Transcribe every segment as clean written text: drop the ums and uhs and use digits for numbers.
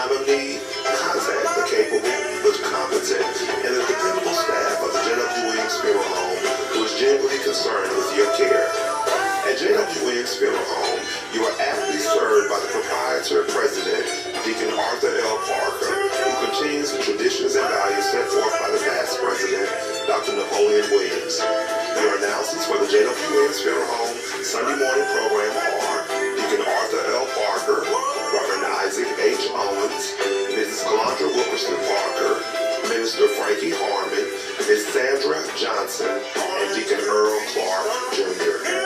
time of need, contact the capable, the competent, and the dependable staff of the Jwwilliams Funeral Home who is genuinely concerned with your care. At Jwwilliams Funeral Home, you are aptly served by the proprietor, president, Deacon Arthur L. Parker, who continues the traditions and values set forth by the past president, Dr. Napoleon Williams. Your announcers for the Jwwilliams Funeral Home Sunday morning program are Deacon Arthur L. Parker, Reverend Isaac H. Owens, Mrs. Calandra Wilkerson Parker, Minister Frankie Harmon, Ms. Sandra Johnson, and Deacon Earl Clark, Jr.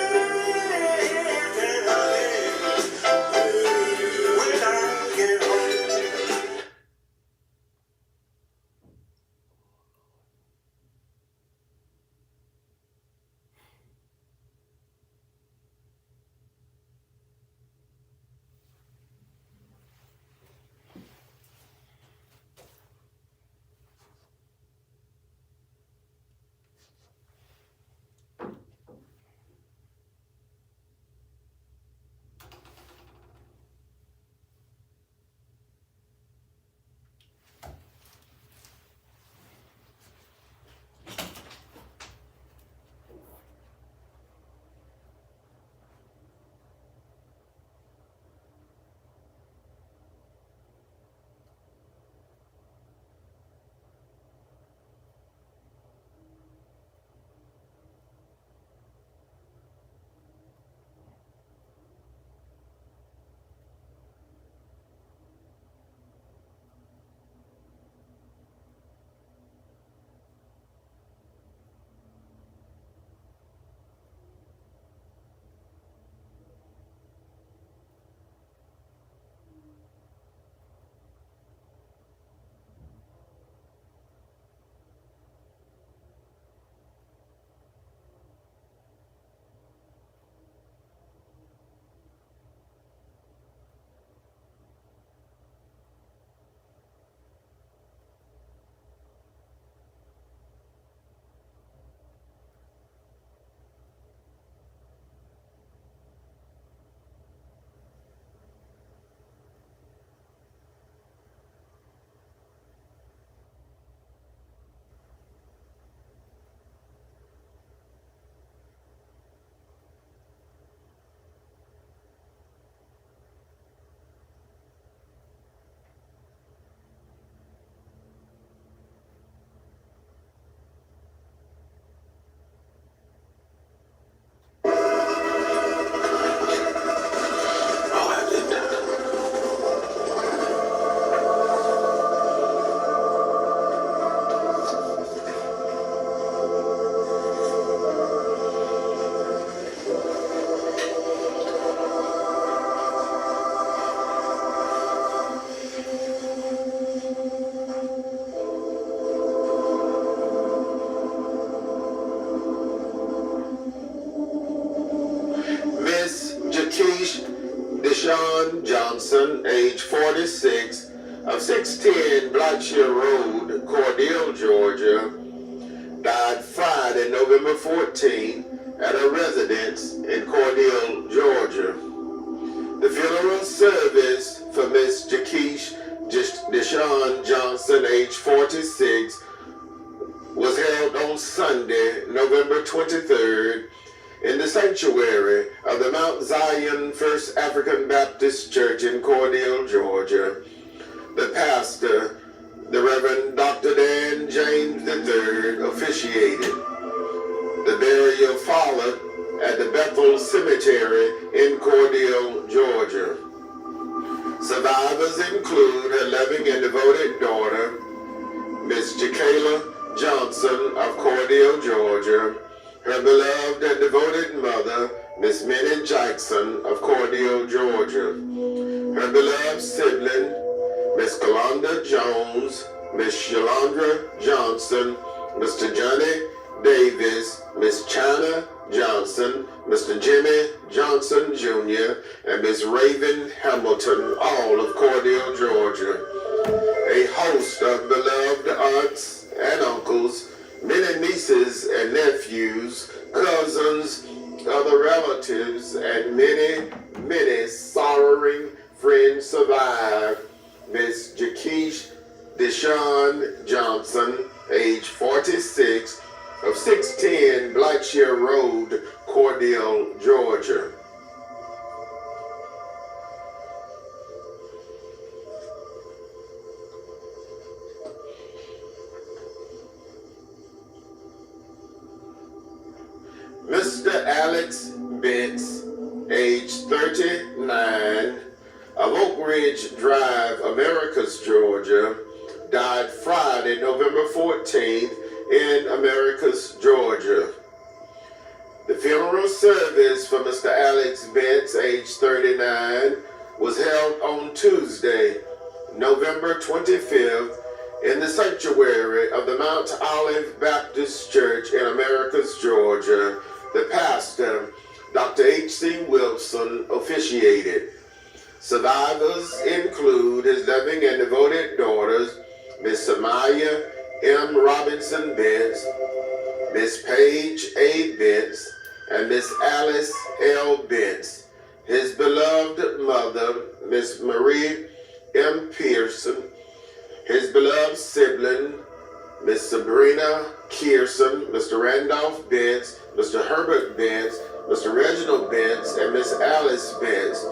Johnson, age 46, of 610 Blackshear Road, Cordele, Georgia, died Friday, November 14, at a residence in Cordele, Georgia. The funeral service for Miss Jakeesh Deshawn Johnson, age 46, was held on Sunday, November 23rd, in the sanctuary of the Mount Zion First African Baptist Church in Cordele, Georgia. The pastor, the Reverend Dr. Dan James III, officiated. The burial followed at the Bethel Cemetery in Cordele, Georgia. Survivors include her loving and devoted daughter, Miss Jwwilliams Johnson of Cordele, Georgia, her beloved and devoted mother, Miss Minnie Jackson of Cordele, Georgia, her beloved sibling, Miss Calandra Jones, Miss Shalandra Johnson, Mr. Johnny Davis, Miss China Johnson, Mr. Jimmy Johnson Jr., and Miss Raven Hamilton, all of Cordele, Georgia. A host of beloved aunts and uncles, many nieces and nephews, cousins, other relatives, and many sorrowing friends survive Miss Mr. Alex Bentz, age 39, of Oak Ridge Drive, Americus, Georgia, died Friday, November 14th in Americus, Georgia. The funeral service for Mr. Alex Bentz, age 39, was held on Tuesday, November 25th, in the sanctuary of the Mount Olive Baptist Church in Americus, Georgia. The pastor, Dr. H.C. Wilson, officiated. Survivors include his loving and devoted daughters, Miss Samaya M. Robinson Bentz, Miss Paige A. Bentz, and Miss Alice L. Bentz, his beloved mother, Miss Marie M. Pearson, his beloved sibling, Miss Sabrina Kearson, Mr. Randolph Bentz, Mr. Herbert Bentz, Mr. Reginald Bentz, and Miss Alice Bentz,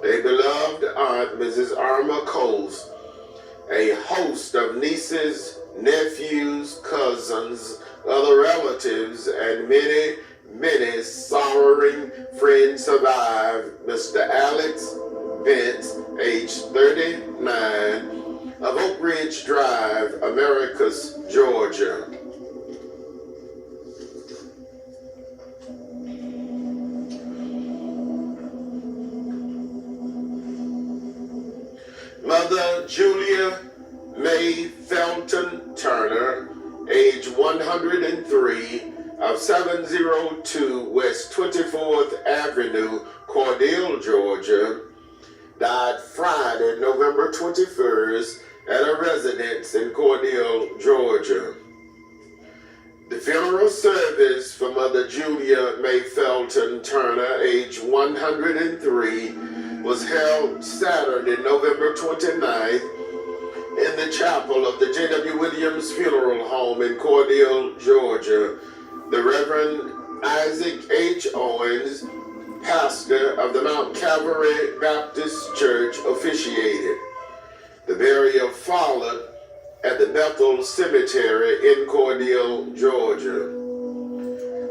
a beloved aunt, Mrs. Arma Coles, a host of nieces, nephews, cousins, other relatives, and many, many sorrowing friends survive Mr. Alex Bentz, age 39, of Oak Ridge Drive, Americus, Georgia. Mother Julia May Felton Turner, age 103, of 702 West 24th Avenue, Cordele, Georgia, died Friday, November 21st, at a residence in Cordele, Georgia. The funeral service for Mother Julia May Felton Turner, age 103, was held Saturday, November 29th, in the chapel of the Jwwilliams Funeral Home in Cordele, Georgia. The Reverend Isaac H. Owens, pastor of the Mount Calvary Baptist Church, officiated. The burial followed at the Bethel Cemetery in Cordele, Georgia.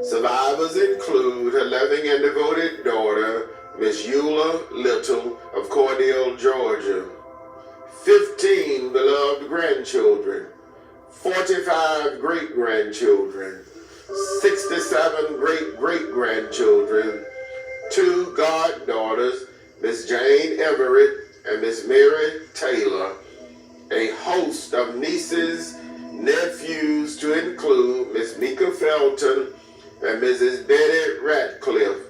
Survivors include her loving and devoted daughter, Miss Eula Little of Cordele, Georgia, 15 beloved grandchildren, 45 great-grandchildren, 67 great-great-grandchildren, 2 goddaughters, Miss Jane Everett and Miss Mary Taylor, a host of nieces, nephews to include Miss Mika Felton and Mrs. Betty Ratcliffe,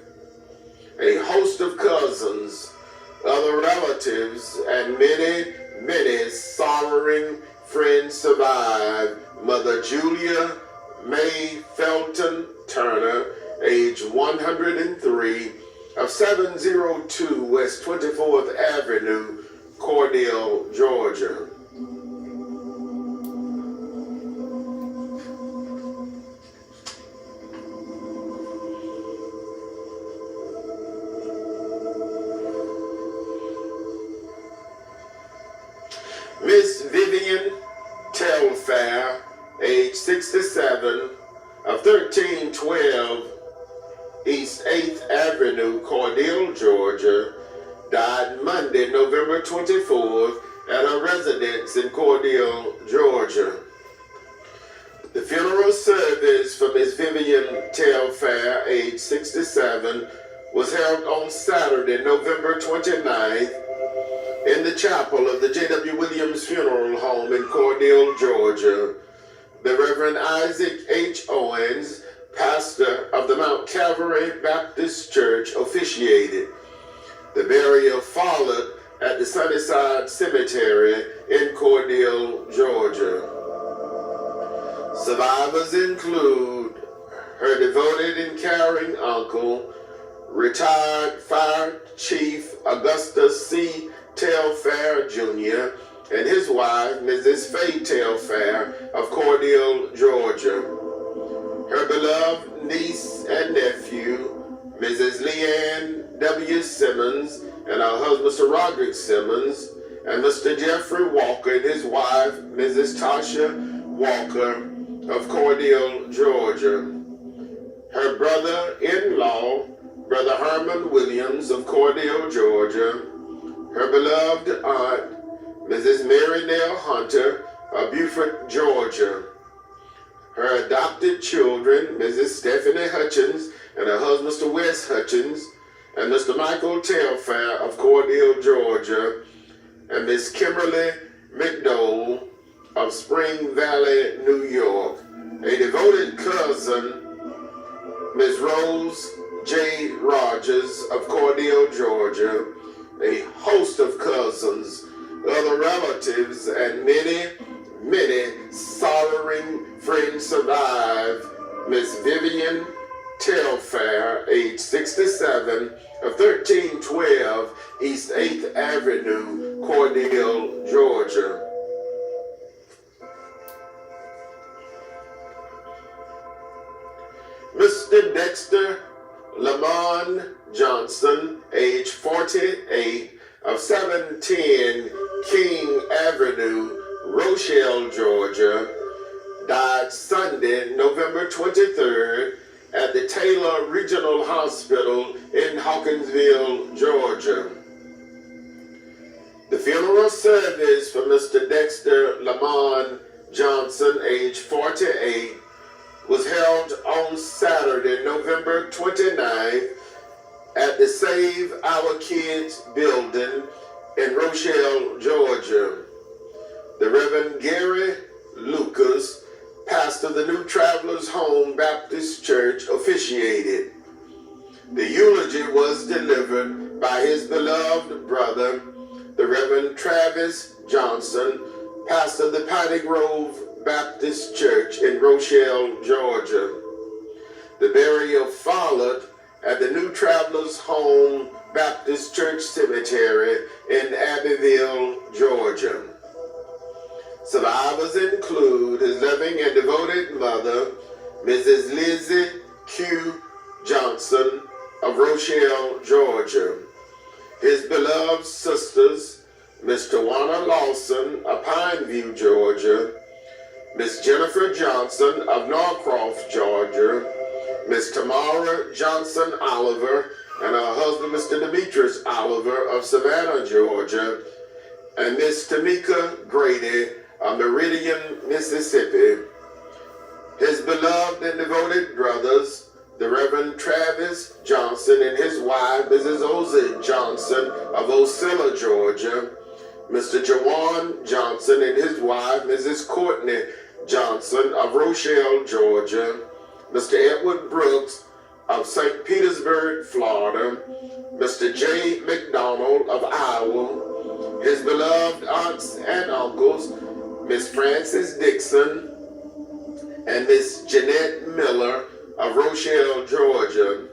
a host of cousins, other relatives, and many, many sorrowing friends survive Mother Julia May Felton Turner, age 103, of 702 West 24th Avenue, Cordele, Georgia. Miss Vivian Telfair, age 67, of 1312 East 8th Avenue, Cordele, Georgia, died Monday, November 24th, at a residence in Cordele, Georgia. The funeral service for Miss Vivian Telfair, age 67, was held on Saturday, November 29th, in the chapel of the Jwwilliams Funeral Home in Cordele, Georgia. The Reverend Isaac H. Owens, pastor of the Mount Calvary Baptist Church, officiated. The burial followed at the Sunnyside Cemetery in Cordele, Georgia. Survivors include her devoted and caring uncle, retired Fire Chief Augustus C. Telfair Jr., and his wife, Mrs. Faye Telfair of Cordele, Georgia. Her beloved niece and nephew, Mrs. Leanne W. Simmons, and her husband, Sir Roderick Simmons, and Mr. Jeffrey Walker and his wife, Mrs. Tasha Walker of Cordele, Georgia. her brother-in-law, Brother Herman Williams of Cordell, Georgia, her beloved aunt, Mrs. Mary Nell Hunter of Beaufort, Georgia, her adopted children, Mrs. Stephanie Hutchins and her husband, Mr. Wes Hutchins, and Mr. Michael Telfair of Cordell, Georgia, and Miss Kimberly McDowell of Spring Valley, New York, a devoted cousin, Miss Rose J. Rogers of Cordell, Georgia, a host of cousins, other relatives, and many sorrowing friends survive Miss Vivian Telfair, age 67, of 1312 East 8th Avenue, Cordell, Georgia. Mr. Dexter Lamont Johnson, age 48, of 710 King Avenue, Rochelle, Georgia, died Sunday, November 23rd, at the Taylor Regional Hospital in Hawkinsville, Georgia. The funeral service for Mr. Dexter Lamont Johnson, age 48, was held on Saturday, November 29th, at the Save Our Kids building in Rochelle, Georgia. The Reverend Gary Lucas, pastor of the New Travelers Home Baptist Church, officiated. The eulogy was delivered by his beloved brother, the Reverend Travis Johnson, pastor of the Piney Grove Baptist Church in Rochelle, Georgia. The burial followed at the New Travelers Home Baptist Church Cemetery in Abbeville, Georgia. Survivors include his loving and devoted mother, Mrs. Lizzie Q. Johnson of Rochelle, Georgia. His beloved sisters, Miss Tawana Lawson of Pineview, Georgia, Miss Jennifer Johnson of Norcroft, Georgia, Miss Tamara Johnson Oliver and her husband, Mr. Demetrius Oliver of Savannah, Georgia, and Miss Tamika Grady of Meridian, Mississippi. His beloved and devoted brothers, the Reverend Travis Johnson and his wife, Mrs. Ozzie Johnson of Ocilla, Georgia, Mr. Jawan Johnson and his wife, Mrs. Courtney Johnson of Rochelle, Georgia, Mr. Edward Brooks of St. Petersburg, Florida, Mr. J. McDonald of Iowa, his beloved aunts and uncles, Miss Frances Dixon and Miss Jeanette Miller of Rochelle, Georgia,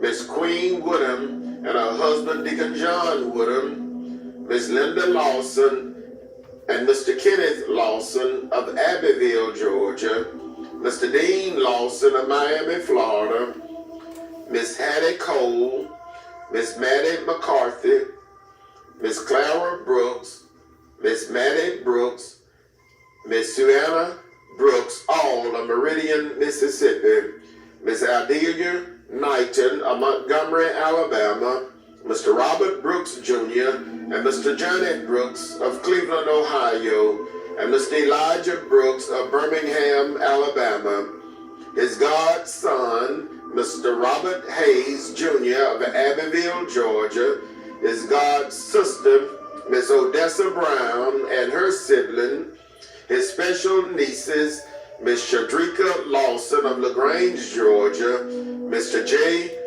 Miss Queen Woodham and her husband, Deacon John Woodham, Miss Linda Lawson and Mr. Kenneth Lawson of Abbeville, Georgia, Mr. Dean Lawson of Miami, Florida, Miss Hattie Cole, Miss Maddie McCarthy, Miss Clara Brooks, Miss Maddie Brooks, Miss Suanna Brooks, all of Meridian, Mississippi, Miss Adelia Knighton of Montgomery, Alabama, Mr. Robert Brooks Jr. and Mr. Johnny Brooks of Cleveland, Ohio, and Mr. Elijah Brooks of Birmingham, Alabama, his godson, Mr. Robert Hayes Jr. of Abbeville, Georgia, his god sister, Miss Odessa Brown and her sibling, his special nieces, Miss Shadrika Lawson of LaGrange, Georgia, Mr. J.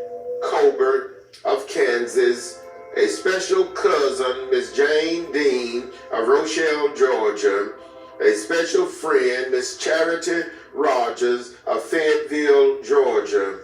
Colbert of Kansas, a special cousin, Miss Jane Dean of Rochelle, Georgia, a special friend, Miss Charity Rogers of Fayetteville, Georgia,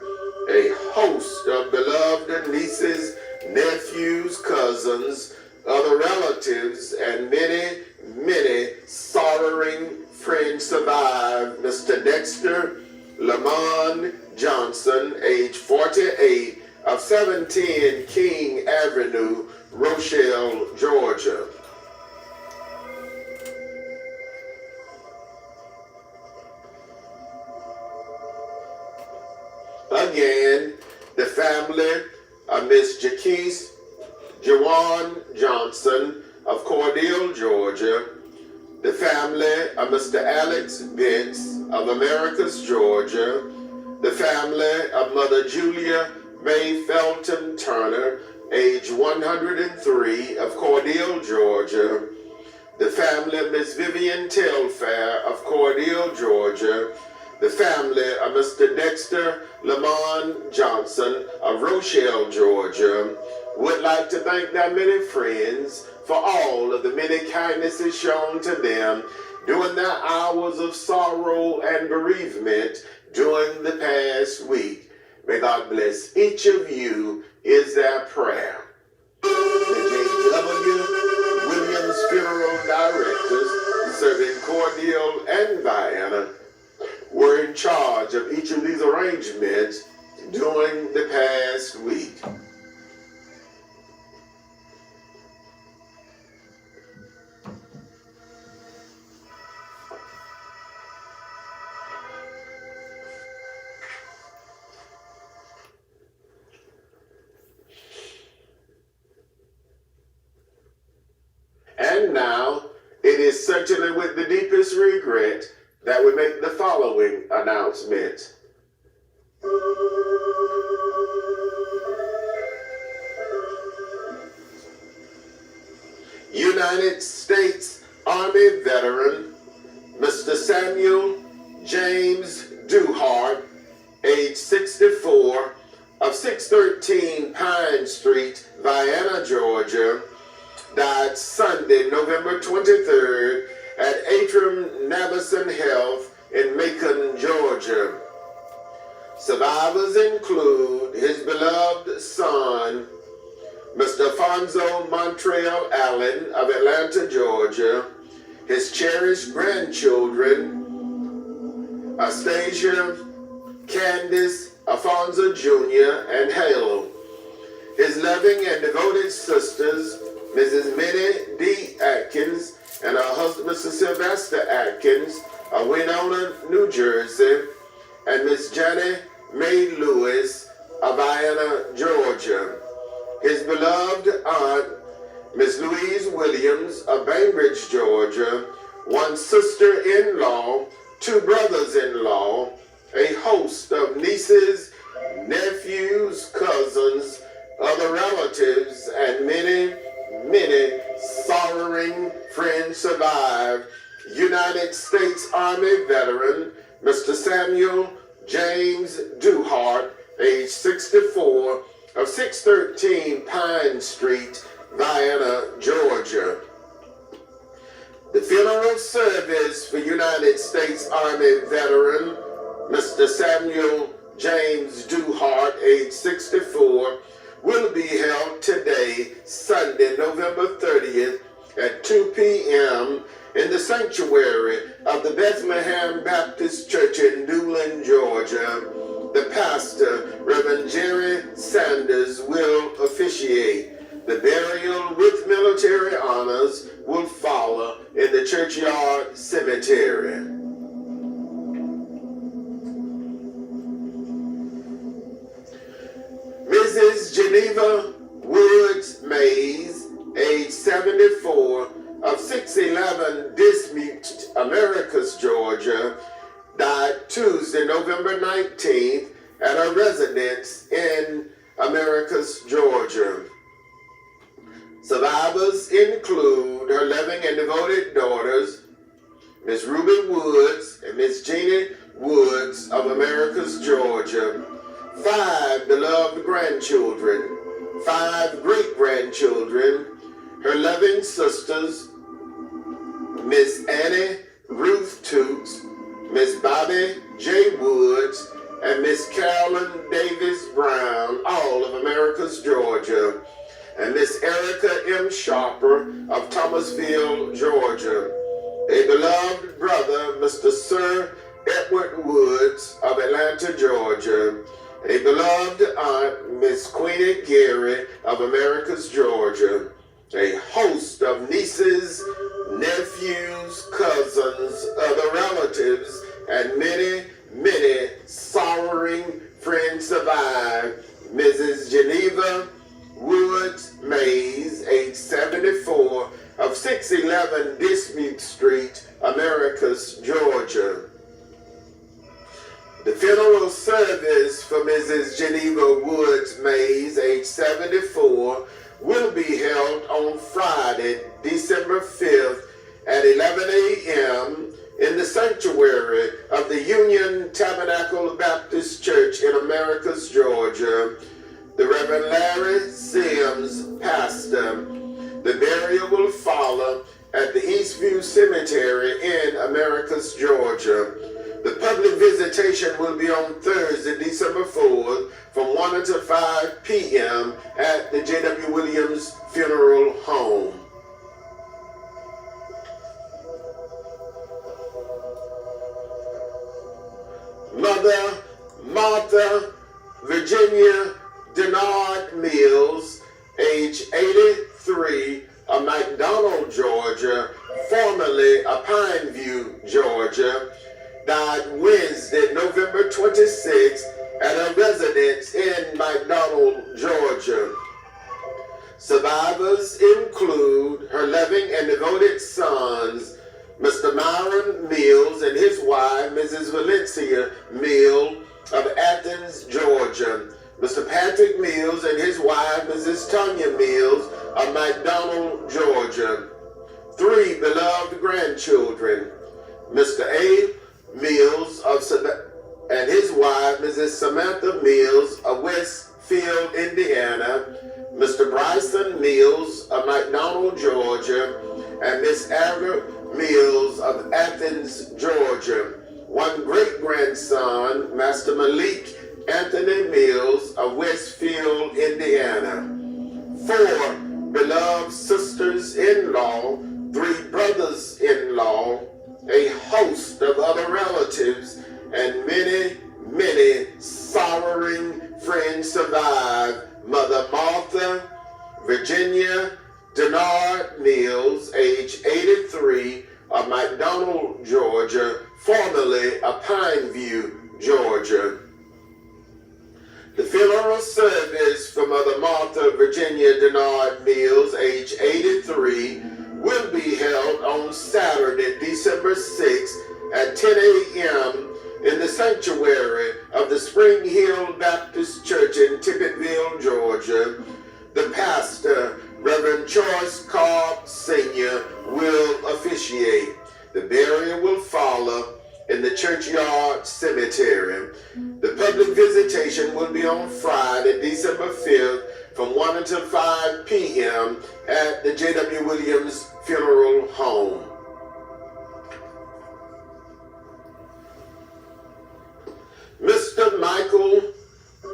a host of beloved nieces, nephews, cousins, other relatives, and many sorrowing friends survive Mr. Dexter Lamont Johnson, age 48, of 710 King Avenue, Rochelle, Georgia. Johnson of Cordele, Georgia, the family of Mr. Alex Bentz of Americus, Georgia, the family of Mother Julia May Felton Turner, age 103, of Cordele, Georgia, the family of Miss Vivian Telfair of Cordele, Georgia, the family of Mr. Dexter Lamont Johnson of Rochelle, Georgia, would like to thank their many friends for all of the many kindnesses shown to them during their hours of sorrow and bereavement during the past week. May God bless each of you is their prayer. The Jwwilliams funeral directors serving Cordele and Vienna were in charge of each of these arrangements during the past week. And now, it is certainly with the deepest regret that we make the following announcement. United States Army veteran, Mr. Samuel James Duhart, age 64, of 613 Pine Street, Vienna, Georgia, died Sunday, November 23rd, at Atrium Navison Health in Macon, Georgia. Survivors include his beloved son, Mr. Alfonso Montreal Allen of Atlanta, Georgia, his cherished grandchildren, Astasia, Candace, Alfonso Jr., and Halo, his loving and devoted sisters, Mrs. Minnie D. Atkins and her husband, Mr. Sylvester Atkins, of Winona, New Jersey, and Miss Jenny May Lewis of Vienna, Georgia. His beloved aunt, Miss Louise Williams of Bainbridge, Georgia, one sister-in-law, two brothers-in-law, a host of nieces, nephews, cousins, other relatives, and many sorrowing friends survived. United States Army veteran, Mr. Samuel James Duhart, age 64, of 613 Pine Street, Vienna, Georgia. The funeral service for United States Army veteran, Mr. Samuel James Duhart, age 64, will be held today, Sunday, November 30th, at 2 p.m. in the sanctuary of the Bethlehem Baptist Church in Doolin, Georgia. The pastor, Reverend Jerry Sanders, will officiate. The burial with military honors will follow in the churchyard cemetery. Mrs. Geneva Woods Mays, age 74, of 611 Dismute, Americus, Georgia, died Tuesday, November 19th, at her residence in Americus, Georgia. Survivors include her loving and devoted daughters, Miss Ruby Woods and Miss Jeannie Woods of Americus, Georgia, 5 beloved grandchildren, 5 great-grandchildren, her loving sisters, Miss Annie Ruth Toots, Miss Bobby J. Woods, and Miss Carolyn Davis Brown, all of Americus, Georgia, and Miss Erica M. Sharper of Thomasville, Georgia. A beloved brother, Mr. Sir Edward Woods of Atlanta, Georgia. A beloved aunt, Miss Queenie Gary of Americus, Georgia. A host of nieces, nephews, cousins, other relatives, and many sorrowing friends survive. Mrs. Geneva Woods Mays, age 74, of 611 Dismute Street, Americus, Georgia. The funeral service for Mrs. Geneva Woods Mays, age 74, will be held on Friday, December 5th at 11 a.m. in the sanctuary of the Union Tabernacle Baptist Church in Americus, Georgia. The Reverend Larry Sims, pastor. The burial will follow at the Eastview Cemetery in Americus, Georgia. The public visitation will be on Thursday, December 4th from 1 until 5 p.m. at the Jwwilliams Funeral Home. Mother Martha Virginia Denard Mills, age 83, of McDonald, Georgia, formerly of Pineview, Georgia, died Wednesday, November 26, at her residence in McDonald, Georgia. Survivors include her loving and devoted sons, Mr. Myron Mills and his wife, Mrs. Valencia Mill of Athens, Georgia, Mr. Patrick Mills and his wife, Mrs. Tanya Mills of McDonald, Georgia. 3 beloved grandchildren, Mr. A. Mills and his wife, Mrs. Samantha Mills of Westfield, Indiana, Mr. Bryson Mills of McDonald, Georgia, and Miss Agar Mills of Athens, Georgia. 1 great-grandson, Master Malik Anthony Mills of Westfield, Indiana. 4 beloved sisters-in-law, 3 brothers-in-law, a host of other relatives, and many, many sorrowing friends survive Mother Martha Virginia Denard Mills, age 83, of McDonald, Georgia, formerly of Pineview, Georgia. The funeral service for Mother Martha Virginia Denard Mills, age 83, will be held on Saturday, December 6th at 10 a.m. in the sanctuary of the Spring Hill Baptist Church in Tippetville, Georgia. The pastor, Reverend Choice Cobb Sr., will officiate. The burial will follow in the churchyard cemetery. The public visitation will be on Friday, December 5th from 1 until 5 p.m. at the Jwwilliams Funeral Home. Mr. Michael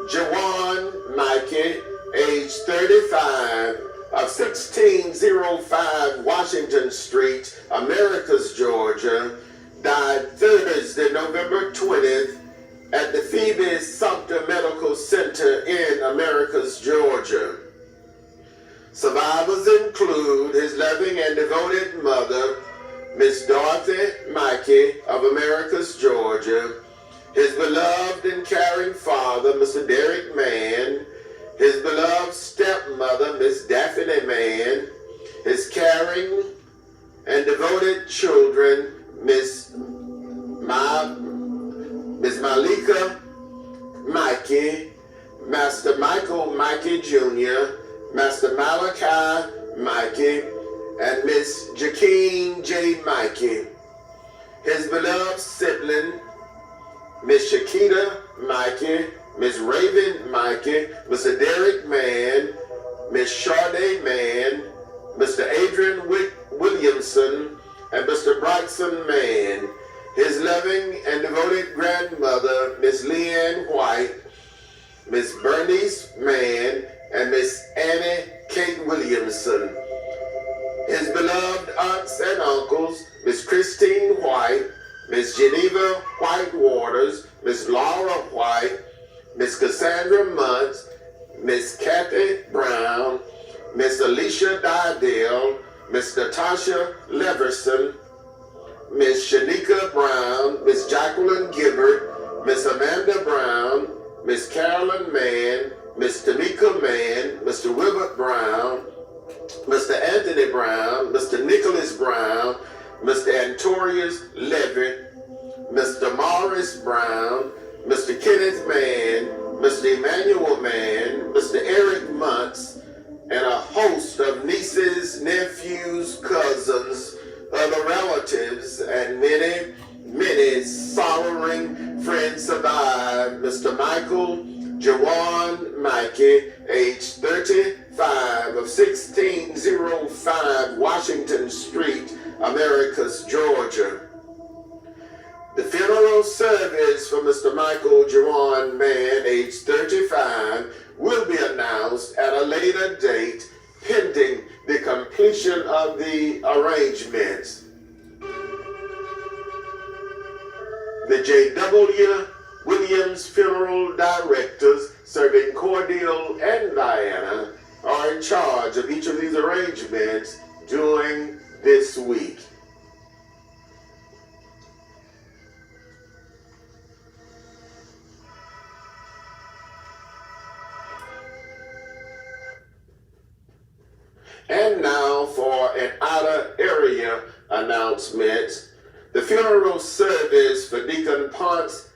Jawan Mikey, age 35, of 1605 Washington Street, Americus, Georgia, died Thursday, November 20th at the Phoebe Sumter Medical Center in Americus, Georgia. Survivors include his loving and devoted mother, Miss Dorothy Mikey of Americus, Georgia, his beloved and caring father, Mr. Derek Mann, his beloved stepmother, Miss Daphne Mann, his caring and devoted children, Miss Malika Mikey, Master Michael Mikey Jr., Master Malachi Mikey, and Miss Jakeen J. Mikey. His beloved sibling, Miss Shakita Mikey, Miss Raven Mikey, Mr. Derek Mann, Miss Sade Mann, Mr. Adrian Williamson, and Mr. Bryson Mann. His loving and devoted grandmother, Miss Leanne White, Miss Bernice Mann, and Miss Annie Kate Williamson. His beloved aunts and uncles, Miss Christine White, Miss Geneva White Waters, Miss Laura White, Miss Cassandra Muntz, Miss Kathy Brown, Miss Alicia Didell, Miss Natasha Leverson, Miss Shanika Brown, Miss Jacqueline Gibbert, Miss Amanda Brown, Miss Carolyn Mann, Miss Tamika Mann, Mr. Wilbert Brown, Mr. Anthony Brown, Mr. Nicholas Brown, Mr. Antorius Levitt, Mr. Morris Brown, Mr. Kenneth Mann, Mr. Emmanuel Mann, Mr. Eric Muntz, and a host of nieces, nephews, cousins, other relatives, and many, many sorrowing friends survive. Mr. Michael Jawan Mackey, age 35, of 1605 Washington Street, Americus, Georgia. The funeral service for Mr. Michael Jawan Mann, age 35, will be announced at a later date pending the completion of the arrangements. The Jwwilliams funeral directors serving Cordele and Diana are in charge of each of these arrangements during this week. And now for an outer area announcement. The funeral service for Deacon Ponce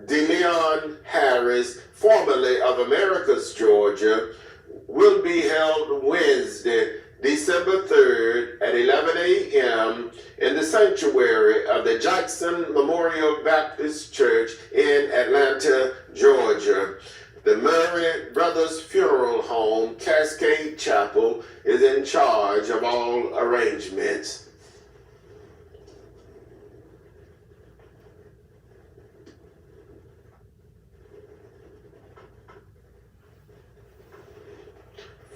DeLeon Harris, formerly of Americus, Georgia, will be held Wednesday, December 3rd at 11 a.m. in the sanctuary of the Jackson Memorial Baptist Church in Atlanta, Georgia. The Murray Brothers Funeral Home, Cascade Chapel, is in charge of all arrangements.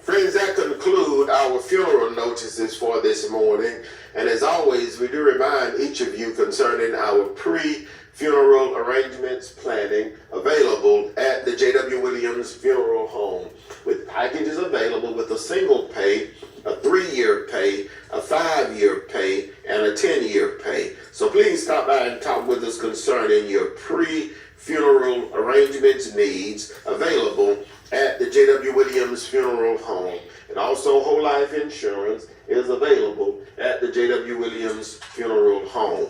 Friends, that conclude our funeral notices for this morning. And as always, we do remind each of you concerning our pre-funeral arrangements planning available at the Jwwilliams Funeral Home, with packages available with a single pay, a 3-year pay, a 5-year pay, and a 10-year pay. So please stop by and talk with us concerning your pre-funeral arrangements needs available at the Jwwilliams Funeral Home. And also whole life insurance is available at the Jwwilliams Funeral Home.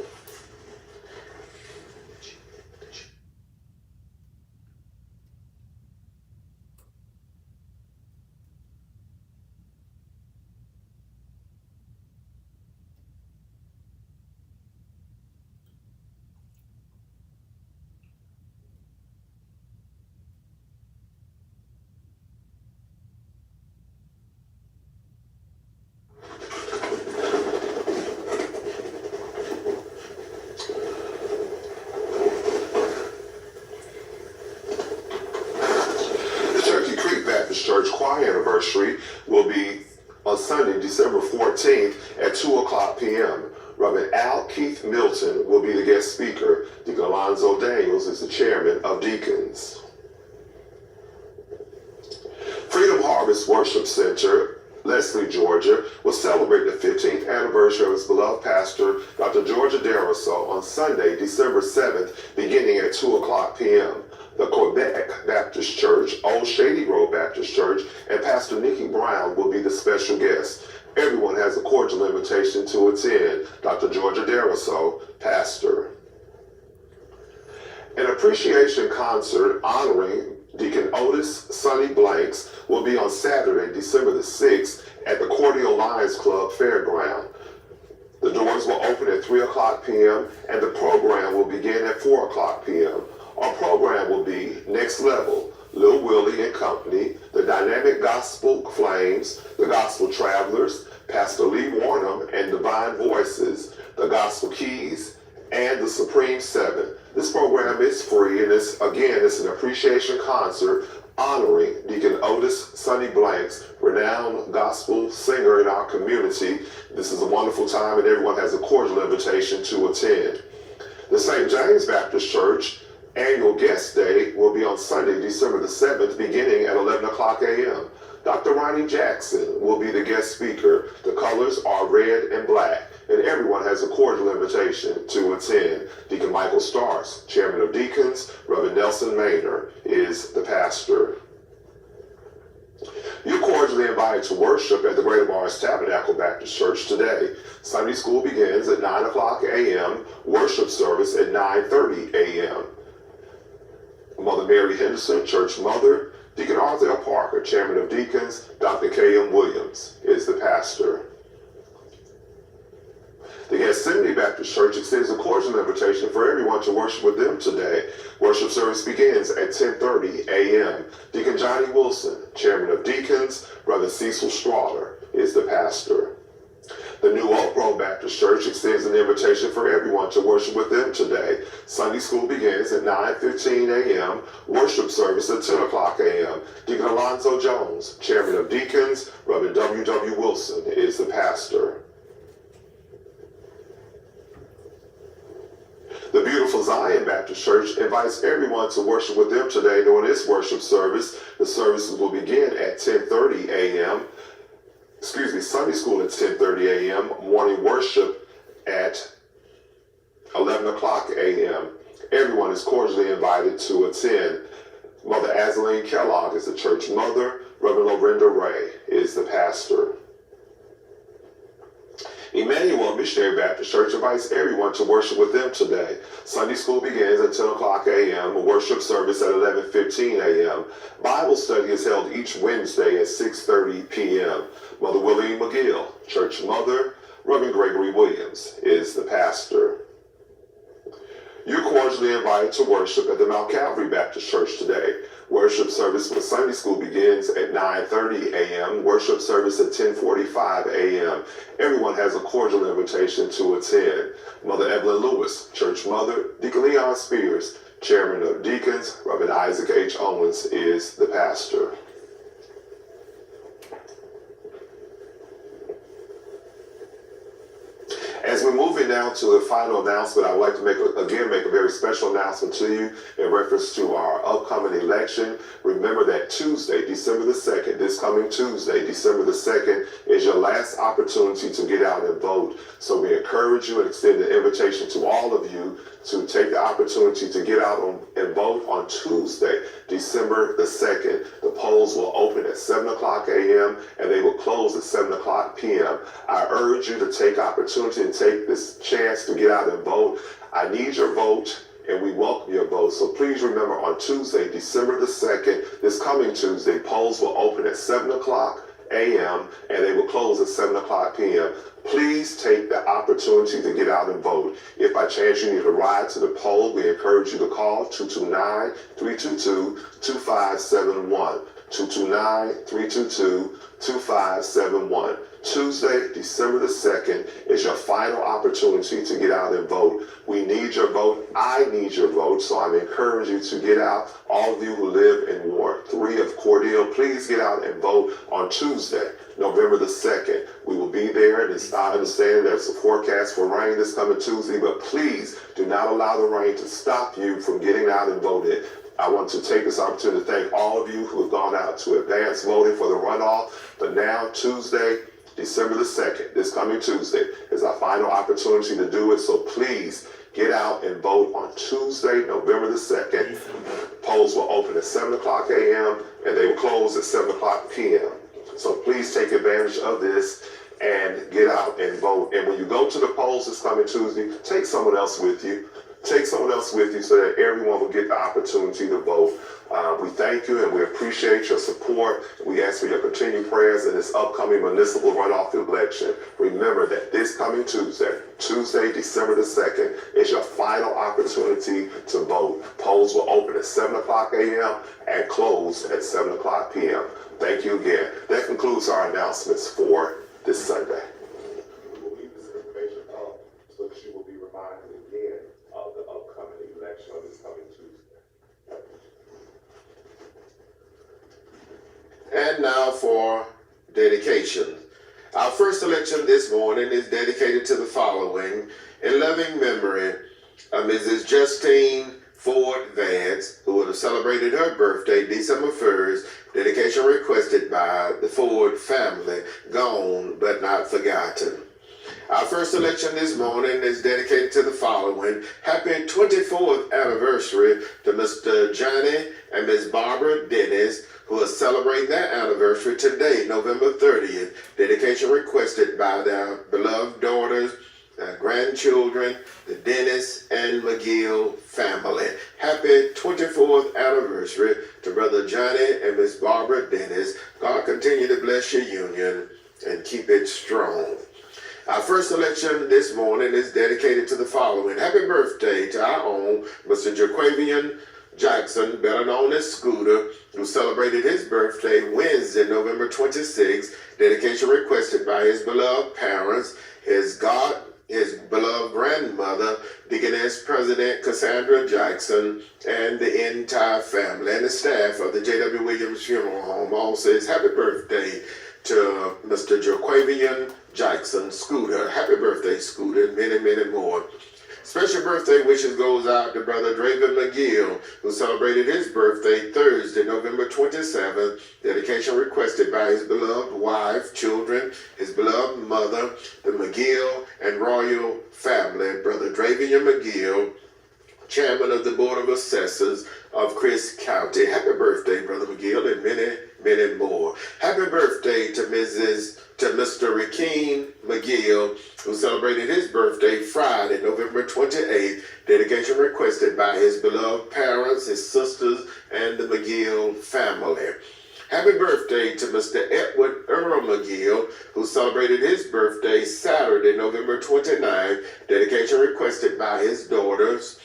Church choir anniversary will be on Sunday, December 14th at 2 o'clock p.m. Reverend Al Keith Milton will be the guest speaker. Deacon Alonzo Daniels is the chairman of deacons. Freedom Harvest Worship Center, Leslie, Georgia, will celebrate the 15th anniversary of his beloved pastor, Dr. Georgia Daraso, on Sunday, December 7th, beginning at 2 o'clock p.m. The Quebec Baptist Church, Old Shady Grove Baptist Church, and Pastor Nikki Brown will be the special guests. Everyone has a cordial invitation to attend. Dr. Georgia Daraso, pastor. An appreciation concert honoring Deacon Otis Sonny Blanks will be on Saturday, December the 6th at the Cordele Lions Club Fairground. The doors will open at 3 o'clock p.m. and the program will begin at 4 o'clock p.m. Our program will be Next Level, Lil Willie and Company, the Dynamic Gospel Flames, the Gospel Travelers, Pastor Lee Warnham and Divine Voices, the Gospel Keys, and the Supreme Seven. This program is free, and it's an appreciation concert honoring Deacon Otis Sonny Blanks, renowned gospel singer in our community. This is a wonderful time, and everyone has a cordial invitation to attend. The St. James Baptist Church Annual Guest Day will be on Sunday, December the 7th, beginning at 11 o'clock a.m. Dr. Ronnie Jackson will be the guest speaker. The colors are red and black, and everyone has a cordial invitation to attend. Deacon Michael Starks, chairman of deacons, Reverend Nelson Maynor is the pastor. cordially invited to worship at the Greater Mars Tabernacle Baptist Church today. Sunday school begins at 9 o'clock a.m., worship service at 9:30 a.m. Mother Mary Henderson, Church Mother. Deacon Arthur L. Parker, Chairman of Deacons. Dr. K.M. Williams is the pastor. The Gethsemane Baptist Church extends a cordial invitation for everyone to worship with them today. Worship service begins at 10:30 a.m. Deacon Johnny Wilson, Chairman of Deacons. Brother Cecil Strawler is the pastor. The New Oak Grove Baptist Church extends an invitation for everyone to worship with them today. Sunday school begins at 9:15 a.m. Worship service at 10 o'clock a.m. Deacon Alonzo Jones, Chairman of Deacons. Reverend W.W. Wilson is the pastor. The Beautiful Zion Baptist Church invites everyone to worship with them today during its worship service. The services will begin at 10:30 a.m. Sunday school at 10:30 a.m., morning worship at 11 o'clock a.m. Everyone is cordially invited to attend. Mother Azaline Kellogg is the church mother. Reverend Lorinda Ray is the pastor. Emmanuel Missionary Baptist Church invites everyone to worship with them today. Sunday school begins at 10 o'clock a.m., worship service at 11:15 a.m. Bible study is held each Wednesday at 6:30 p.m. Mother Willie McGill, church mother. Reverend Gregory Williams is the pastor. You're cordially invited to worship at the Mount Calvary Baptist Church today. Worship service for Sunday school begins at 9:30 a.m. Worship service at 10:45 a.m. Everyone has a cordial invitation to attend. Mother Evelyn Lewis, church mother. Deacon Leon Spears, chairman of deacons. Reverend Isaac H. Owens is the pastor. As we're moving now to the final announcement, I would like to make a very special announcement to you in reference to our upcoming election. Remember that Tuesday, December the 2nd, this coming Tuesday, December the 2nd, is your last opportunity to get out and vote. So we encourage you and extend an invitation to all of you to take the opportunity to get out and vote on Tuesday, December the 2nd. The polls will open at 7 o'clock a.m. and they will close at 7 o'clock p.m. I urge you to take opportunity and take this chance to get out and vote. I need your vote and we welcome your vote. So please remember, on Tuesday, December the 2nd, this coming Tuesday, polls will open at 7 o'clock a.m. and they will close at 7 o'clock p.m. Please take the opportunity to get out and vote. If by chance you need a ride to the poll, we encourage you to call 229-322-2571. 229-322-2571. Tuesday, December the 2nd is your final opportunity to get out and vote. We need your vote. I need your vote. So I'm encouraging you to get out. All of you who live in Ward 3 of Cordele, please get out and vote on Tuesday, November the 2nd. We will be there, and I understand there's a forecast for rain this coming Tuesday, but please do not allow the rain to stop you from getting out and voting. I want to take this opportunity to thank all of you who have gone out to advance voting for the runoff. But now, Tuesday, December the 2nd, this coming Tuesday, is our final opportunity to do it. So please get out and vote on Tuesday, November the 2nd. Polls will open at 7 o'clock a.m. and they will close at 7 o'clock p.m. So please take advantage of this and get out and vote. And when you go to the polls this coming Tuesday, take someone else with you. Take someone else with you so that everyone will get the opportunity to vote. We thank you and we appreciate your support. We ask for your continued prayers in this upcoming municipal runoff election. Remember that this coming Tuesday, December the 2nd, is your final opportunity to vote. Polls will open at 7 o'clock a.m. and close at 7 o'clock p.m. Thank you again. That concludes our announcements for this Sunday. We will leave this information up so that you will be reminded again of the upcoming election on this coming Tuesday. And now for dedication. Our first election this morning is dedicated to the following: in loving memory of Mrs. Justine Ford Vance, who would have celebrated her birthday December 1st, dedication requested by the Ford family, gone but not forgotten. Our first selection this morning is dedicated to the following. Happy 24th anniversary to Mr. Johnny and Miss Barbara Dennis, who are celebrating their anniversary today, November 30th. Dedication requested by their beloved daughters, grandchildren, the Dennis and McGill family. Happy 24th anniversary to Brother Johnny and Miss Barbara Dennis. God continue to bless your union and keep it strong. Our first selection this morning is dedicated to the following. Happy birthday to our own Mr. Jwwilliams Jackson, better known as Scooter, who celebrated his birthday Wednesday, November 26th. Dedication requested by his beloved parents, his beloved grandmother, Deaconess President Cassandra Jackson, and the entire family and the staff of the Jwwilliams Funeral Home. All says happy birthday to Mr. Jwwilliams Jackson, Scooter. Happy birthday, Scooter, and many, many more. Special birthday wishes goes out to Brother Draven McGill, who celebrated his birthday Thursday, November 27th. Dedication requested by his beloved wife, children, his beloved mother, the McGill and Royal family. Brother Draven McGill, Chairman of the Board of Assessors of Chris County. Happy birthday, Brother McGill, and many, many more. Happy birthday to Mr. Rakeen McGill, who celebrated his birthday Friday, November 28th. Dedication requested by his beloved parents, his sisters, and the McGill family. Happy birthday to Mr. Edward Earl McGill, who celebrated his birthday Saturday, November 29th. Dedication requested by his daughters,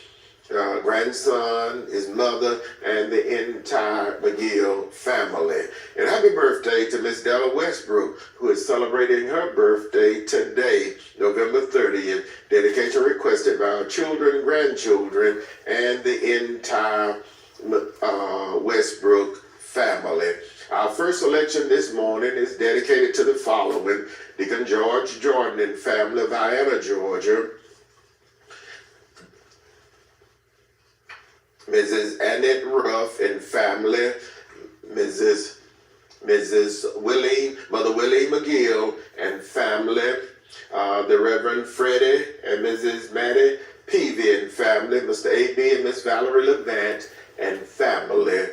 grandson, his mother, and the entire McGill family. And happy birthday to Miss Della Westbrook, who is celebrating her birthday today, November 30th. Dedication requested by our children, grandchildren, and the entire Westbrook family. Our first selection this morning is dedicated to the following. Deacon George Jordan and family of Vienna, Georgia. Mrs. Annette Ruff and family, Mrs. Mother Willie McGill and family, the Reverend Freddie and Mrs. Maddie Peavy and family, Mr. A.B. and Miss Valerie Levant and family,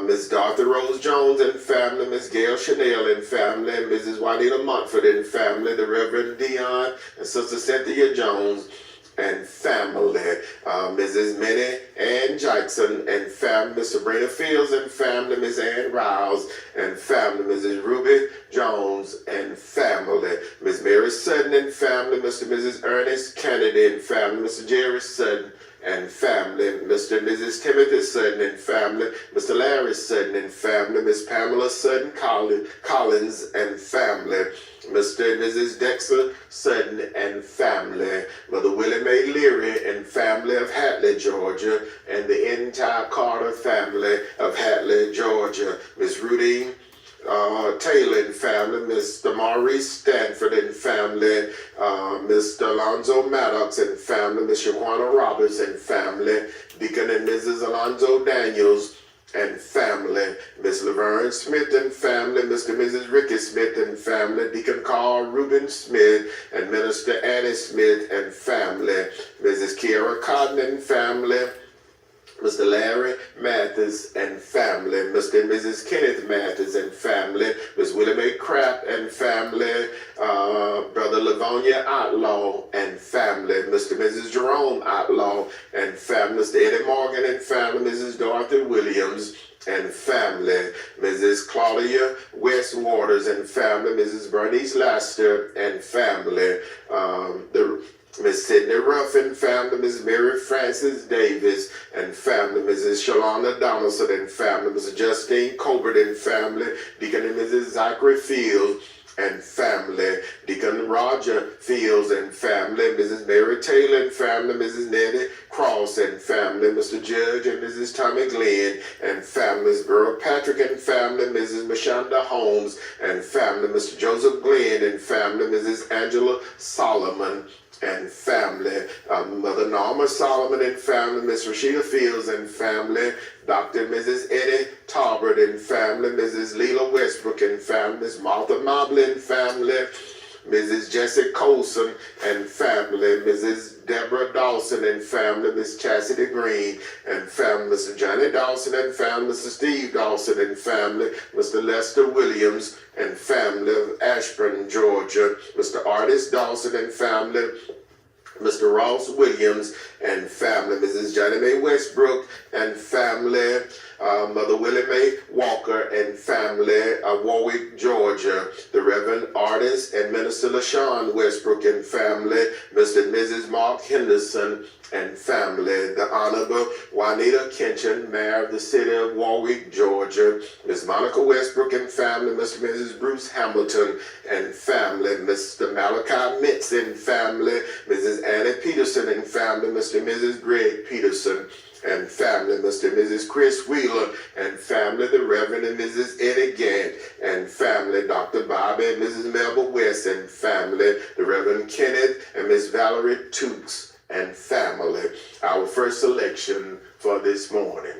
Miss Dorothy Rose Jones and family, Miss Gail Chanel and family, Mrs. Juanita Montford and family, the Reverend Dion and Sister Cynthia Jones and family, Mrs. Minnie Ann Jackson and family, Miss Sabrina Fields and family, Miss Ann Rouse and family, Mrs. Ruby Jones and family, Miss Mary Sutton and family, Mr. and Mrs. Ernest Kennedy and family, Mr. Jerry Sutton and family, Mr. and Mrs. Timothy Sutton and family, Mr. Larry Sutton and family, Miss Pamela Sutton Collins and family, Mr. and Mrs. Dexter Sutton and family, Mother Willie Mae Leary and family of Hatley, Georgia, and the entire Carter family of Hatley, Georgia, Miss Rudy Taylor and family, Mr. Maurice Stanford and family, Mr. Alonzo Maddox and family, Miss Shaquana Roberts and family, Deacon and Mrs. Alonzo Daniels and family, Miss Laverne Smith and family, Mr. and Mrs. Ricky Smith and family, Deacon Carl Reuben Smith and Minister Annie Smith and family, Mrs. Kiara Cotton and family, Mr. Larry Mathis and family, Mr. and Mrs. Kenneth Mathis and family, Miss Willie Mae Crapp and family, Brother Livonia Outlaw and family, Mr. and Mrs. Jerome Outlaw and family, Mr. Eddie Morgan and family, Mrs. Dorothy Williams and family, Mrs. Claudia West Waters and family, Mrs. Bernice Laster and family, Miss Sidney Ruff and family, Miss Mary Frances Davis and family, Mrs. Shalana Donaldson and family, Mrs. Justine Colbert and family, Deacon and Mrs. Zachary Fields and family, Deacon Roger Fields and family, Mrs. Mary Taylor and family, Mrs. Nettie Cross and family, Mr. Judge and Mrs. Tommy Glenn and family, Ms. Burl Patrick and family, Mrs. Mashonda Holmes and family, Mr. Joseph Glenn and family, Mrs. Angela Solomon and family, Mother Norma Solomon and family, Miss Rashida Fields and family, Dr. and Mrs. Eddie Tarbert and family, Mrs. Leela Westbrook and family, Miss Martha Mobley and family, Mrs. Jessie Colson and family, Mrs. Deborah Dawson and family, Miss Chastity Green and family, Mr. Johnny Dawson and family, Mr. Steve Dawson and family, Mr. Lester Jwwilliams and family of Ashburn, Georgia, Mr. Artis Dawson and family, Mr. Ross Williams and family, Mrs. Johnny Mae Westbrook and family, Mother Willie Mae Walker and family of Warwick, Georgia, the Reverend Artist and Minister LaShawn Westbrook and family, Mr. and Mrs. Mark Henderson and family, the Honorable Juanita Kinchin, Mayor of the City of Warwick, Georgia, Miss Monica Westbrook and family, Mr. and Mrs. Bruce Hamilton and family, Mr. Malachi Mitz and family, Mrs. Annie Peterson and family, Mr. and Mrs. Greg Peterson and family, Mr. and Mrs. Chris Wheeler and family, the Reverend and Mrs. Eddie Gant and family, Dr. Bobby and Mrs. Melba West and family, the Reverend Kenneth and Miss Valerie Tukes and family. Our first selection for this morning.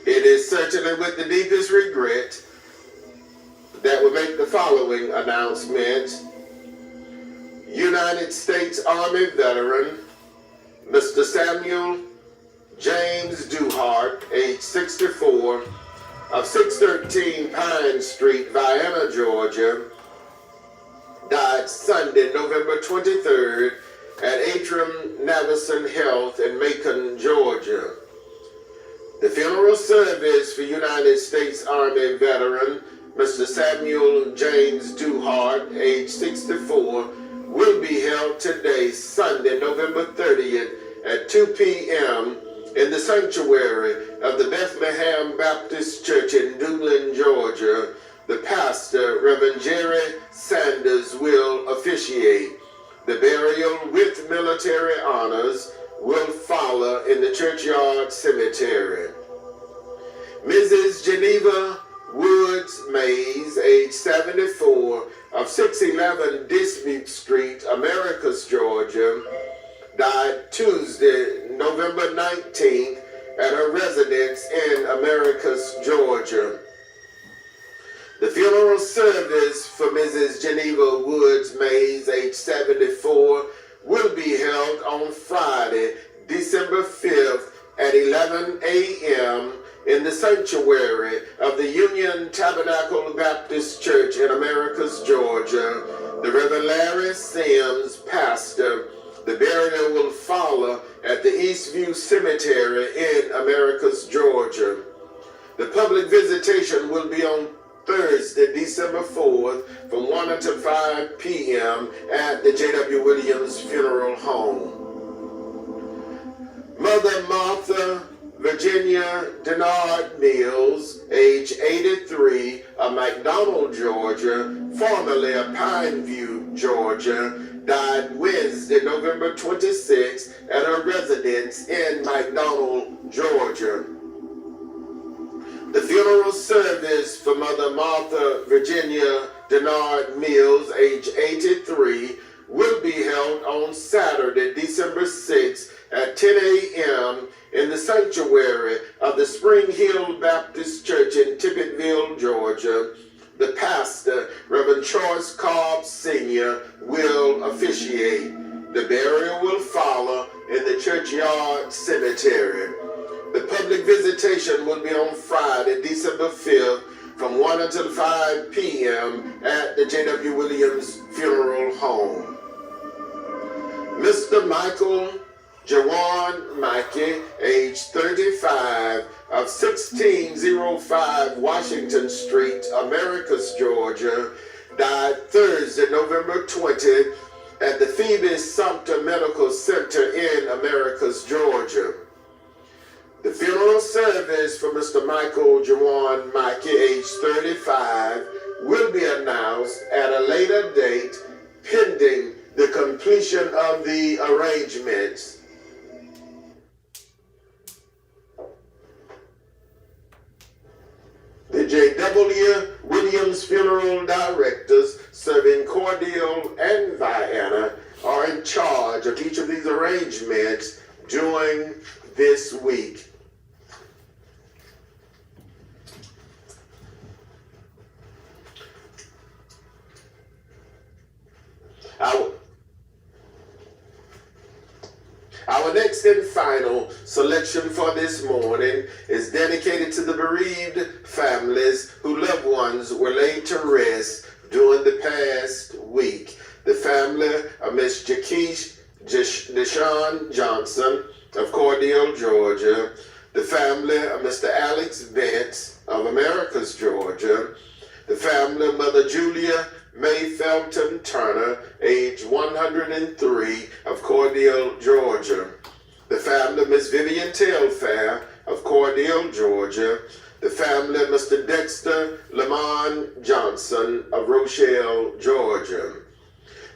It is certainly with the deepest regret that we make the following announcement. United States Army veteran, Mr. Samuel James Duhart, age 64, of 613 Pine Street, Vienna, Georgia, died Sunday, November 23rd at Atrium Navison Health in Macon, Georgia. The funeral service for United States Army veteran Mr. Samuel James Duhart, age 64, will be held today, Sunday, November 30th at 2 p.m. in the sanctuary of the Bethlehem Baptist Church in Dublin, Georgia. The pastor, Reverend Jerry Sanders, will officiate. The burial with military honors will follow in the churchyard cemetery. Mrs. Geneva Woods Mays, age 74, of 611 Dispute Street, Americus, Georgia, died Tuesday, November 19th at her residence in Americus, Georgia. The funeral service for Mrs. Geneva Woods Mays, age 74, will be held on Friday, December 5th at 11 a.m. in the sanctuary of the Union Tabernacle Baptist Church in Americus, Georgia. The Reverend Larry Sims, pastor. The burial will follow at the Eastview Cemetery in Americus, Georgia. The public visitation will be on Thursday, December 4th from 1 until 5 p.m. at the Jwwilliams Funeral Home. Mother Martha Virginia Denard Mills, age 83, of McDonald, Georgia, formerly of Pineview, Georgia, died Wednesday, November 26, at her residence in McDonald, Georgia. The funeral service for Mother Martha Virginia Denard Mills, age 83, will be held on Saturday, December 6, at 10 a.m. in the sanctuary of the Spring Hill Baptist Church in Tippettville, Georgia. The pastor, Reverend Choice Cobb Sr., will officiate. The burial will follow in the churchyard cemetery. The public visitation will be on Friday, December 5th, from 1 until 5 p.m. at the Jwwilliams Funeral Home. Mr. Michael Jwwilliams, age 35, of 1605 Washington Street, Americus, Georgia, died Thursday, November 20th, at the Phoebe Sumter Medical Center in Americus, Georgia. The funeral service for Mr. Michael Jwwilliams, age 35, will be announced at a later date pending the completion of the arrangements. The Jwwilliams funeral directors serving Cordele and Vienna are in charge of each of these arrangements during this week. Our next and final selection for this morning is dedicated to the bereaved families whose loved ones were laid to rest during the past week. The family of Miss Jaquesh Deshawn Johnson of Cordele, Georgia. The family of Mr. Alex Bentz of Americus, Georgia. The family of Mother Julia May Felton Turner, age 103, of Cordele, Georgia. The family of Miss Vivian Telfair of Cordele, Georgia. The family of Mr. Dexter Lamont Johnson of Rochelle, Georgia.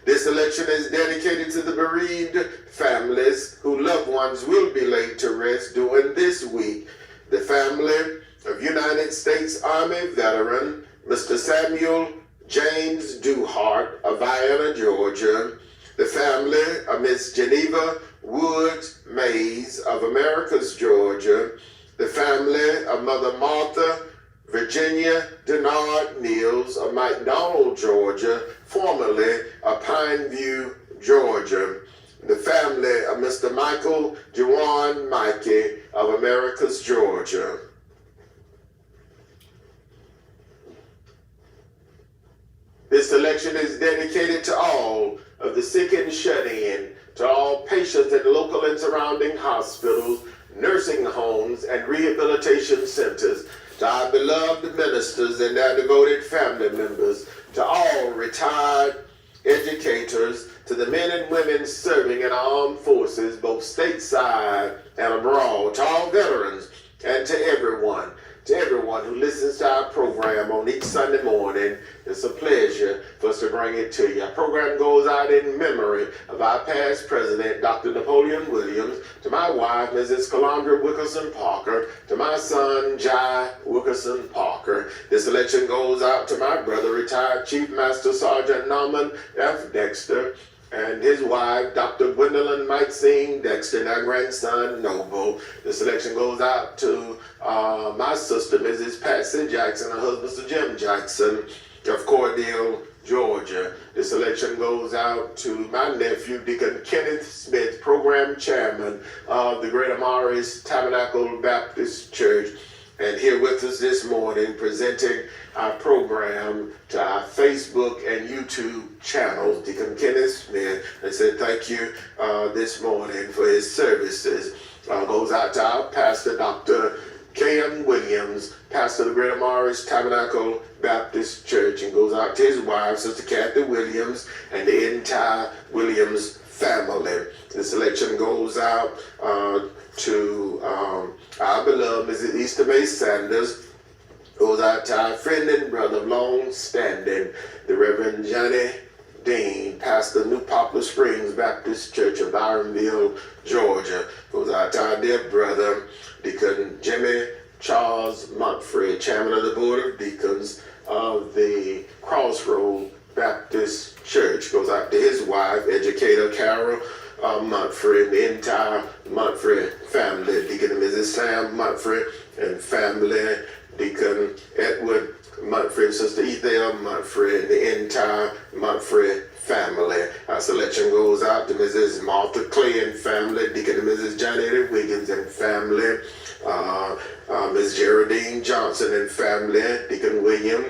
This election is dedicated to the bereaved families whose loved ones will be laid to rest during this week. The family of United States Army veteran Mr. Samuel James Duhart of Vienna, Georgia. The family of Miss Geneva Woods Mays of Americus, Georgia. The family of Mother Martha Virginia Denard Mills of McDonald, Georgia, formerly of Pineview, Georgia. The family of Mr. Michael Jwwilliams of Americus, Georgia. This selection is dedicated to all of the sick and shut-in, to all patients at local and surrounding hospitals, nursing homes, and rehabilitation centers, to our beloved ministers and their devoted family members, to all retired educators, to the men and women serving in our armed forces, both stateside and abroad, to all veterans, and to everyone who listens to our program on each Sunday morning. It's a pleasure for us to bring it to you. Our program goes out in memory of our past president, Dr. Napoleon Williams, to my wife, Mrs. Calandra Wickerson Parker, to my son, Jai Wickerson Parker. This election goes out to my brother, retired Chief Master Sergeant Norman F. Dexter, and his wife, Dr. Gwendolyn Maxine Dexter, and our grandson, Noble. This election goes out to my sister, Mrs. Patsy Jackson, and her husband, Mr. Jim Jackson of Cordele, Georgia. This election goes out to my nephew, Deacon Kenneth Smith, program chairman of the Greater Morris Tabernacle Baptist Church, and here with us this morning presenting our program to our Facebook and YouTube channels, Deacon Kenneth Smith, and said thank you this morning for his services. Goes out to our pastor, Dr. K.M. Williams, pastor of the Greater Morris Tabernacle Baptist Church, and goes out to his wife, Sister Kathy Williams, and the entire Williams family. family. The selection goes out to our beloved Mrs. Easter May Sanders. Goes out to our friend and brother of long standing, the Reverend Johnny Dean, pastor New Poplar Springs Baptist Church of Ironville, Georgia. Goes out to our dear brother, Deacon Jimmy Charles Montfrey, chairman of the Board of Deacons of the Crossroad Baptist Church. Goes out to his wife, educator Carol Montfrey, and the entire Montfrey family, Deacon and Mrs. Sam Montfrey and family, Deacon Edward Montfrey, Sister Ethel Montfrey, and the entire Montfrey family. Our selection goes out to Mrs. Martha Clay and family, Deacon and Mrs. Johnny Eddie Wiggins and family, Ms. Geraldine Johnson and family, Deacon William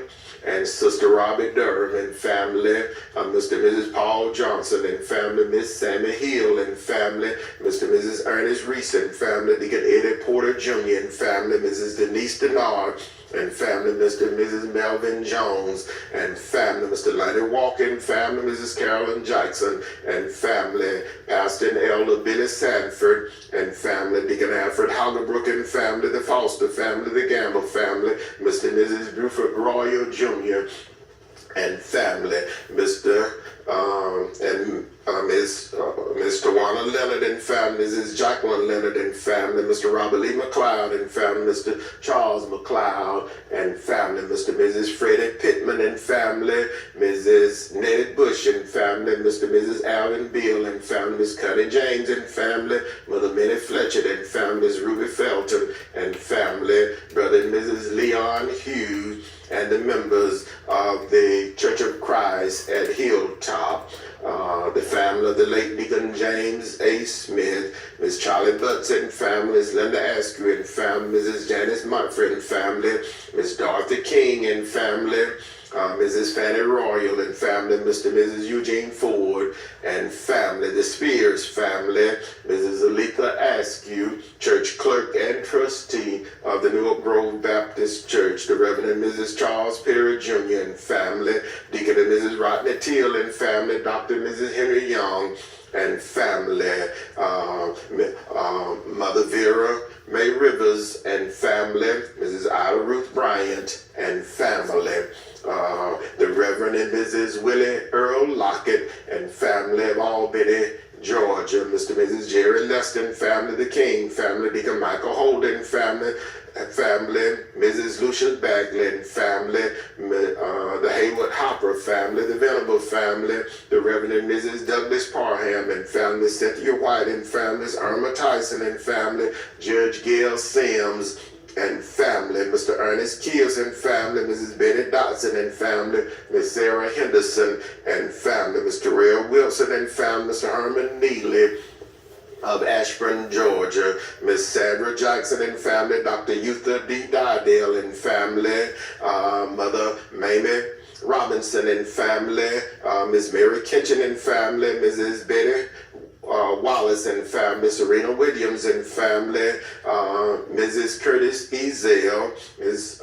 and Sister Robbie Durham and family, Mr. and Mrs. Paul Johnson and family, Miss Sammy Hill and family, Mr. and Mrs. Ernest Reese and family, Deacon Eddie Porter Jr. and family, Mrs. Denise Denard and family, Mr. and Mrs. Melvin Jones and family, Mr. Lenny Walker and family, Mrs. Carolyn Jackson and family, Pastor and Elder Billy Sanford and family, Deacon Alfred Hagerbrook and family, the Foster family, the Gamble family, Mr. and Mrs. Buford Royal Jr. and family, Mr. and Miss Tawana Leonard and family, Mrs. Jacqueline Leonard and family, Mr. Robert Lee McLeod and family, Mr. Charles McLeod and family, Mr. and Mrs. Freddie Pittman and family, Mrs. Nettie Bush and family, Mr. and Mrs. Alvin Beal and family, Miss Cuddy James and family, Mother Minnie Fletcher and family, Miss Ruby Felton and family, Brother and Mrs. Leon Hughes, and the members of the Church of Christ at Hilltop, the family of the late Deacon James A. Smith, Miss Charlie Butts and family, Miss Linda Askew and family, Mrs. Janice Montford and family, Miss Dorothy King and family, Mrs. Fanny Royal and family, Mr. and Mrs. Eugene Ford and family, the Spears family, Mrs. Aletha Askew, church clerk and trustee of the New Oak Grove Baptist Church, the Reverend and Mrs. Charles Perry Jr. and family, Deacon and Mrs. Rodney Teal and family, Dr. and Mrs. Henry Young and family, Mother Vera May Rivers and family, Mrs. Ida Ruth Bryant and family, the Reverend and Mrs. Willie Earl Lockett and family of Albany, Georgia, Mr. and Mrs. Jerry Lester and family, the King family, Deacon Michael Holden family, Mrs. Lucia Bagley and family, the Haywood Hopper family, the Venable family, the Reverend and Mrs. Douglas Parham and family, Cynthia White and families, Irma Tyson and family, Judge Gail Sims and family, Mr. Ernest Keels and family, Mrs. Betty Dotson and family, Miss Sarah Henderson and family, Mr. Ray Wilson and family, Mr. Herman Neely of Ashburn, Georgia, Miss Sandra Jackson and family, Dr. Eutha D. Dydale and family, Mother Mamie Robinson and family, Miss Mary Kitchen and family, Mrs. Betty Wallace and family, Serena Williams and family, Mrs. Curtis Ezel, Ms.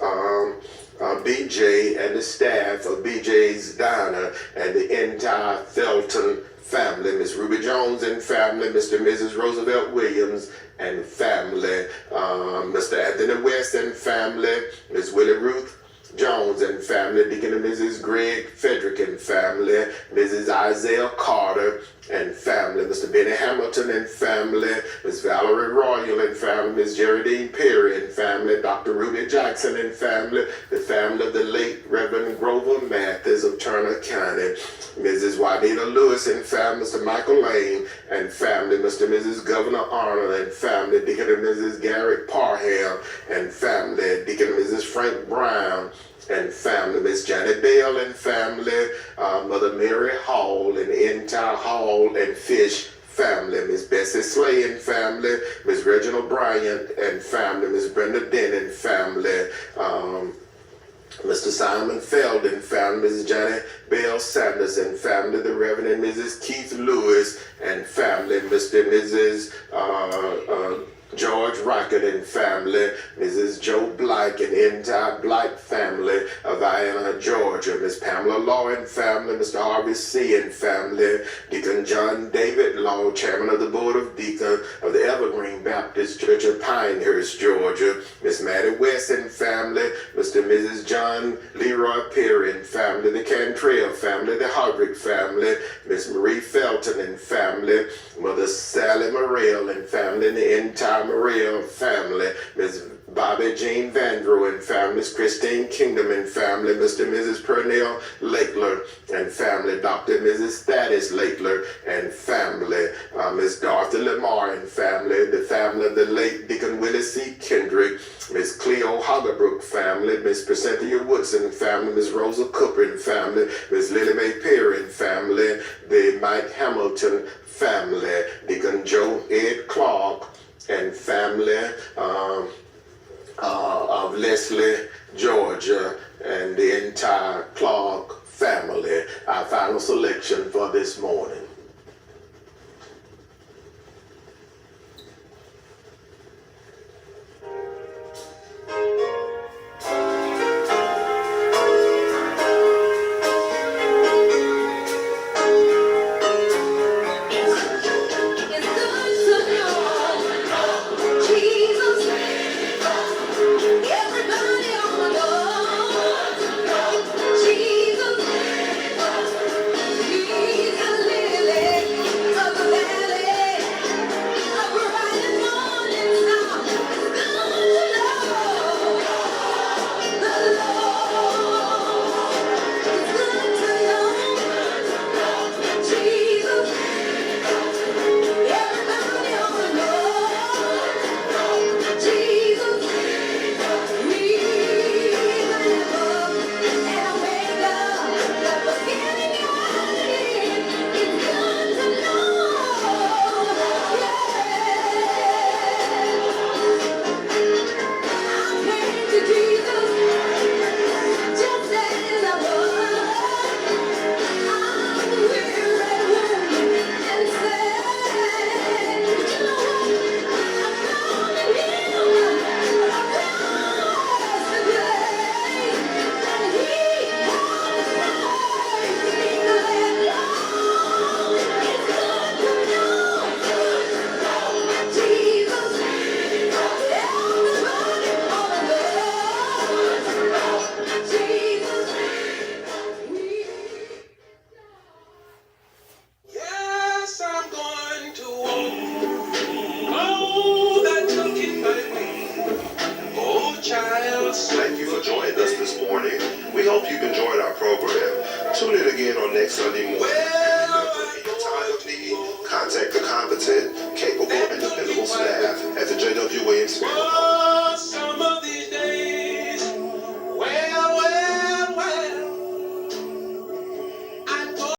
BJ and the staff of BJ's Diner and the entire Felton family, Miss Ruby Jones and family, Mr. and Mrs. Roosevelt Williams and family, Mr. Anthony West and family, Miss Willie Ruth Jones and family, Deacon and Mrs. Greg Frederick and family, Mrs. Isaiah Carter and family, Mr. Benny Hamilton and family, Miss Valerie Royal and family, Miss Geraldine Perry and family, Dr. Ruby Jackson and family, the family of the late Reverend Grover Mathis of Turner County, Mrs. Juanita Lewis and family, Mr. Michael Lane and family, Mr. and Mrs. Governor Arnold and family, Deacon and Mrs. Garrett Parham and family, Deacon and Mrs. Frank Brown and family, Miss Janet Bell and family, Mother Mary Hall and the entire Hall and Fish family, Miss Bessie Slay and family, Miss Reginald Bryant and family, Miss Brenda Denn and family, Mr. Simon Feld and family, Mrs. Johnny Bell Sanders and family, the Reverend and Mrs. Keith Lewis and family, Mr. and Mrs. George Rocket and family, Mrs. Joe Black and the entire Black family of Vienna, Georgia, Miss Pamela Law and family, Mr. Harvey C. and family, Deacon John David Law, chairman of the Board of Deacon of the Evergreen Baptist Church of Pinehurst, Georgia, Miss Maddie West and family, Mr. and Mrs. John Leroy Perry and family, the Cantrell family, the Hardwick family, Miss Marie Felton and family, Mother Sally Morrell and family, and the entire Morrell family, Miss Bobby Jean Vandrew and family, Miss Christine Kingdom and family, Mr. and Mrs. Pernell Lakeler and family, Dr. and Mrs. Thaddeus Lakeler and family, Miss Dorothy Lamar and family, the family of the late Deacon Willie C. Kendrick, Miss Cleo Hoggerbrook family, Miss Cynthia Woodson and family, Miss Rosa Cooper and family, Miss Lily Mae Perry and family, the Mike Hamilton family, Deacon Joe Ed Clark and family of Leslie, Georgia, and the entire Clark family. Our final selection for this morning. Thank you for joining us this morning. We hope you've enjoyed our program. Tune in again on next Sunday morning. Remember, in your time of need, contact the competent, capable, and dependable staff at the Jwwilliams.